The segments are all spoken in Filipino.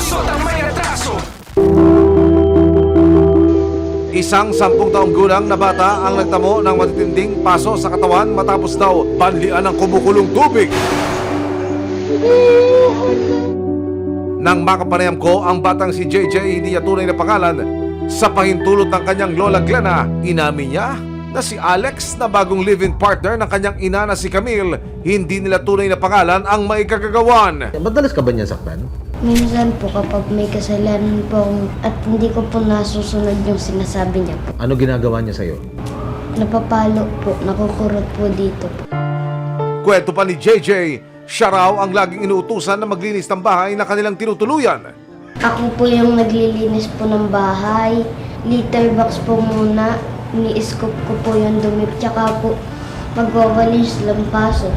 lusot ang may atraso. Isang 10 taong gulang na bata ang nagtamo ng matitinding paso sa katawan matapos daw banlian ng kumukulong tubig. Nang makapanayam ko ang batang si JJ, hindi niya tunay na pangalan, sa pahintulot ng kanyang lola Glena, inamin niya na si Alex na bagong live-in partner ng kanyang ina na si Camille, hindi nila tunay na pangalan ang maikagagawan. Madalas ka ba niya saktan? Minsan po kapag may kasalanan po at hindi ko po nasusunod yung sinasabi niya po. Ano ginagawa niya sa'yo? Napapalo po, nakukurot po dito po. Kwento pa ni JJ, siya raw ang laging inuutusan na maglinis ng bahay na kanilang tinutuluyan. Ako po yung naglilinis po ng bahay. Litter box po muna. Ni-scoop ko po yung dumi. Tsaka po magwawalis lampaso.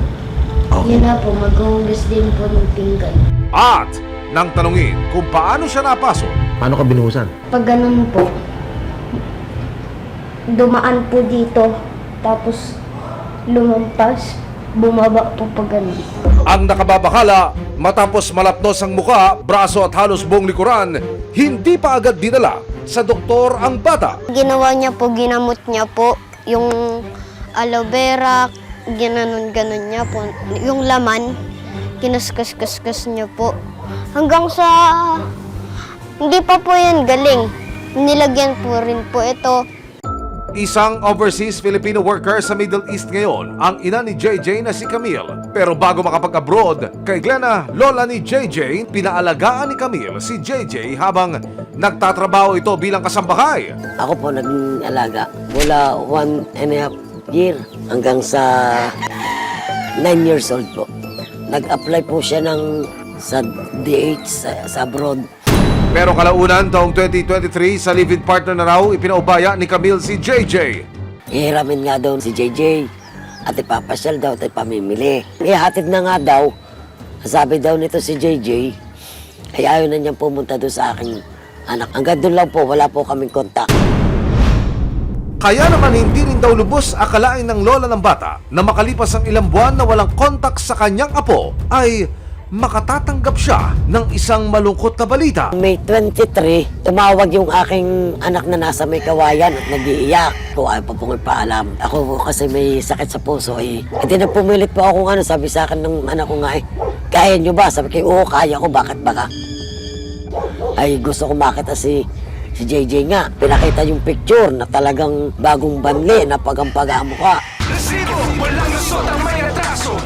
Yun na po, maghuhugas din po ng pinggan. At nang tanungin kung paano siya napasok, Paano ka binuhusan? Pag ganun po, dumaan po dito. Tapos lumampas. Bumaba po pag ganun. ang nakababakala matapos malapnos ang muka, braso at halos buong likuran, hindi pa agad dinala sa doktor ang bata. Ginawa niya po, ginamot niya po yung aloe vera, ginanon-ganon niya po. Yung laman, kinaskas-kaskas niya po. Hanggang sa hindi pa po yan galing. Nilagyan po rin po ito. Isang overseas Filipino worker sa Middle East ngayon ang ina ni JJ na si Camille. Pero bago makapag-abroad, kay Glena, lola ni JJ, pinaalagaan ni Camille si JJ habang nagtatrabaho ito bilang kasambahay. Ako po naging alaga mula 1.5 year hanggang sa 9 years old po. Nag-apply po siya sa DH sa abroad. Pero kalaunan taong 2023 sa live-in partner na raw ipinaubaya ni Camille si JJ. Ihiramin nga daw si JJ at ipapasyal daw at ipamimili. Ihatid na nga daw. Sabi daw nito si JJ ay ayaw na niyang pumunta doon sa aking anak. Hanggang doon lang po, wala po kaming kontak. Kaya naman hindi rin daw lubos akalain ng lola ng bata na makalipas ang ilang buwan na walang kontak sa kanyang apo ay makatatanggap siya ng isang malungkot na balita. May 23, tumawag yung aking anak na nasa may kawayan at nag-iiyak. Kung ayaw pa pong ipaalam. Ako kasi may sakit sa puso eh. Hindi na pumilit po ako sabi sa akin ng anak ko nga kaya nyo ba? Sabi ko, oo, kaya ko, bakit baka? Ay gusto ko makita si JJ nga. Pinakita yung picture na talagang bagong banli na pagampaga ang mukha. Resibo, walang lusot ang may